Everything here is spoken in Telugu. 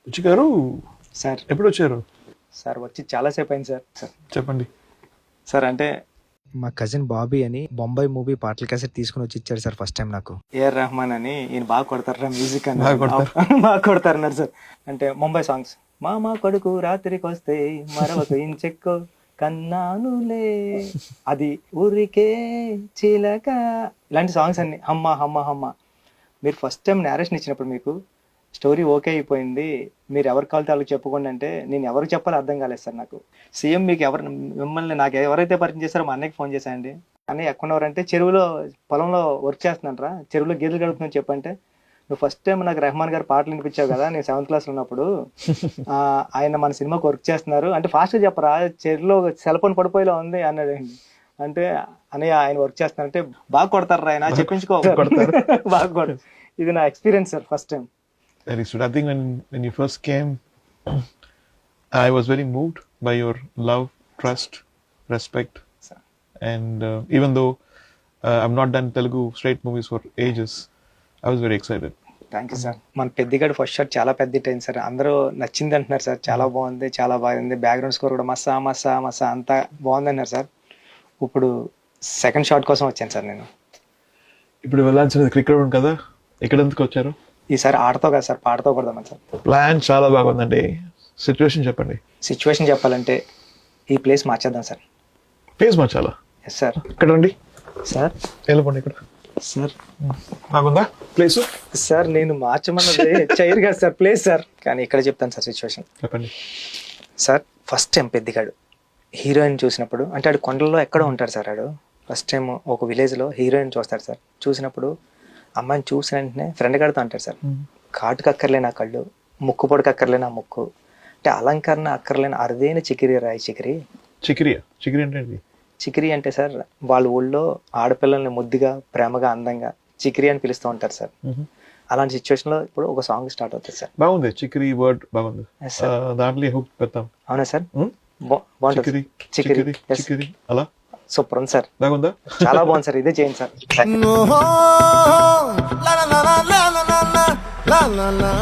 రుచి గారు సార్ ఎప్పుడు వచ్చారు? సార్ వచ్చి చాలాసేపు అయింది సార్. సార్ చెప్పండి. సార్ అంటే మా కజిన్ బాబీ అని బొంబాయి మూవీ పాటల క్యాసెట్ తీసుకుని వచ్చి ఇచ్చాడు సార్ ఫస్ట్ టైం నాకు. ఏఆర్ రెహమాన్ అని ఈయన బాగా కొడతారా మ్యూజిక్ అని బాగా కొడతారు. బాగా కొడతారన్నారు సార్. అంటే ముంబై సాంగ్స్ మామ కొడుకు రాత్రికి వస్తే మరొక ఇంచెక్కో కన్నానులే అది ఊరికే చిలక ఇలాంటి సాంగ్స్ అన్ని హమ్మ హమ్మ హమ్మ. మీరు ఫస్ట్ టైం నేరేషన్ ఇచ్చినప్పుడు మీకు స్టోరీ ఓకే అయిపోయింది, మీరు ఎవరి కాలితే వాళ్ళకి చెప్పుకోండి అంటే నేను ఎవరికి చెప్పాలో అర్థం కాలేదు సార్ నాకు. సీఎం మీకు మిమ్మల్ని నాకు ఎవరైతే పరిచయం చేస్తారో మా అన్నయ్యకి ఫోన్ చేశానండి. అన్నయ్య ఎక్కడున్నారంటే చెరువులో పొలంలో వర్క్ చేస్తున్నారా, చెరువులో గేదెలు గడుపుతున్నాను చెప్పంటే, నువ్వు ఫస్ట్ టైం నాకు రెహమాన్ గారు పాటలు వినిపించావు కదా నేను 7th క్లాస్లో ఉన్నప్పుడు, ఆయన మన సినిమాకి వర్క్ చేస్తున్నారు అంటే ఫాస్ట్గా చెప్పరా చెరువులో సెల్ ఫోన్ పడిపోయేలా ఉంది అన్నాడండి. అంటే అన్నయ్య ఆయన వర్క్ చేస్తున్నారంటే బాగా కొడతారు ఆయన చెప్పించుకో బాగా కొడతారు. ఇది నా experience sir first time. Very sweet. I think when you first came, I was very moved by your love, trust, respect, Sir. and even though I've not done Telugu straight movies for ages, I was very excited. Thank you sir. మన పెద్దిగాడు ఫస్ట్ షాట్ చాలా పెద్ద హిట్ అయింది సార్. అందరూ నచ్చింది అంటున్నారు సార్. చాలా బాగుంది, చాలా బాగుంది. బ్యాక్గ్రౌండ్ స్కోర్ కూడా మసా మసా మసా అంతా బాగుంది అన్నారు సార్. ఇప్పుడు సెకండ్ షాట్ కోసం వచ్చాను సార్ నేను. ఇప్పుడు వెళ్ళాల్సినది క్రికెట్ ఉంది కదా, ఇక్కడ ఎందుకు వచ్చారు? ఈసారి ఆడతో కదా సార్ పాటతో కొడదామని సార్. ప్లాన్ చాలా బాగుందండి. సిచ్యువేషన్ చెప్పండి. సిచ్యువేషన్ చెప్పాలంటే ఈ ప్లేస్ మార్చేద్దాం సార్. ప్లేస్ మార్చాలా? Yes sir. ఇక్కడ రండి సార్ వెళ్ళిపోండి. ఇక్కడ సార్ బాగుందా ప్లేస్? సార్ నేను మార్చమన్నది చైర్ కాదు సార్, ప్లేస్ సార్. కానీ ఇక్కడ చెప్తాను సార్ సిచ్యువేషన్. చెప్పండి. సార్ ఫస్ట్ టైం పెద్దిగాడు హీరోయిన్ చూసినప్పుడు, అంటే ఆడు కొండల్లో ఎక్కడో ఉంటాడు సార్. ఆడు ఫస్ట్ టైం ఒక విలేజ్లో హీరోయిన్ చూస్తాడు సార్. చూసినప్పుడు అమ్మాయిని చూసిన వెంటనే ఫ్రెండ్ గారితో అంటాడు సార్, కాటుకు అక్కర్లేని కళ్ళు, ముక్కు పొడికి అక్కర్లేని ముక్కు, అంటే అలంకరణ అక్కర్లేని అరుదైన చికిరి రాయి చికిరి. చికిరియా? చికిరి అంటే ఏంటి? చికిరి అంటే సార్ వాళ్ళ ఊళ్ళో ఆడపిల్లల్ని ముద్దుగా ప్రేమగా అందంగా చికిరి అని పిలుస్తూ ఉంటారు సార్. అలాంటి సిచ్యువేషన్ లో ఇప్పుడు ఒక సాంగ్ స్టార్ట్ అవుతుంది సార్. బాగుంది చికిరి వర్డ్, బాగుంది. Yes, sir. దాంట్లో హుక్ పెడతాం. అవునా సార్? చికిరి చికిరి చికిరి అలా సూపర్ ఉంది సార్. బాగుందా? చాలా బాగుంది సార్. ఇదే చేయండి sir. La la la la la la la la la la la